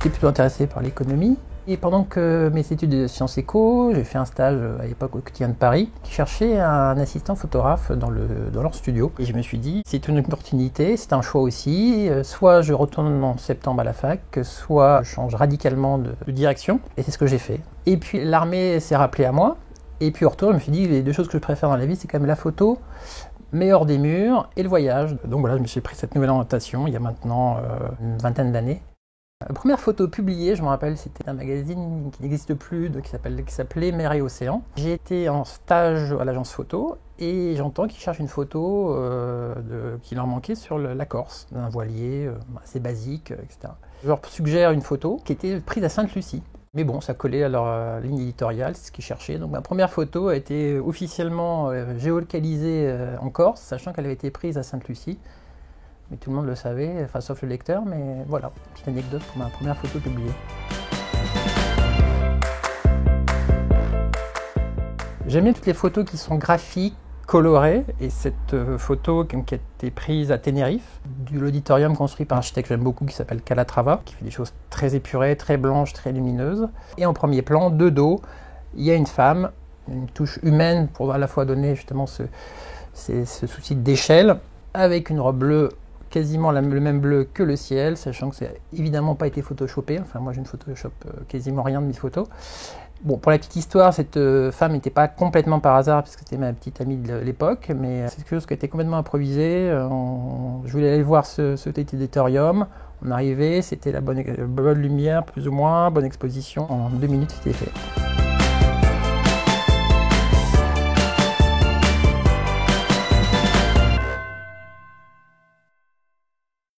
J'étais plutôt intéressé par l'économie. Et pendant que mes études de Sciences Éco, j'ai fait un stage à l'époque au quotidien de Paris, qui cherchait un assistant photographe dans leur studio. Et je me suis dit, c'est une opportunité, c'est un choix aussi. Soit je retourne en septembre à la fac, soit je change radicalement de direction. Et c'est ce que j'ai fait. Et puis l'armée s'est rappelée à moi. Et puis au retour, je me suis dit, les deux choses que je préfère dans la vie, c'est quand même la photo, mais hors des murs, et le voyage. Donc voilà, je me suis pris cette nouvelle orientation il y a maintenant une vingtaine d'années. La première photo publiée, je me rappelle, c'était un magazine qui n'existe plus, qui s'appelait Mer et Océan. J'ai été en stage à l'agence photo et j'entends qu'ils cherchent une photo qui leur manquait sur la Corse, d'un voilier assez basique, etc. Je leur suggère une photo qui était prise à Sainte-Lucie. Mais bon, ça collait à leur ligne éditoriale, c'est ce qu'ils cherchaient. Donc ma première photo a été officiellement géolocalisée en Corse, sachant qu'elle avait été prise à Sainte-Lucie. Mais tout le monde le savait, enfin, sauf le lecteur, mais voilà, petite anecdote pour ma première photo publiée. J'aime bien toutes les photos qui sont graphiques, colorées, et cette photo qui a été prise à Tenerife, de l'auditorium construit par un architecte que j'aime beaucoup qui s'appelle Calatrava, qui fait des choses très épurées, très blanches, très lumineuses. Et en premier plan, de dos, il y a une femme, une touche humaine pour à la fois donner justement ce souci d'échelle, avec une robe bleue, quasiment le même bleu que le ciel, sachant que ça n'a évidemment pas été photoshopé. Enfin, moi, je ne photoshop quasiment rien de mes photos. Bon, pour la petite histoire, cette femme n'était pas complètement par hasard, parce que c'était ma petite amie de l'époque, mais c'est quelque chose qui a été complètement improvisé. Je voulais aller voir cet éditorium. On arrivait, c'était la bonne lumière, plus ou moins, bonne exposition. En 2 minutes, c'était fait.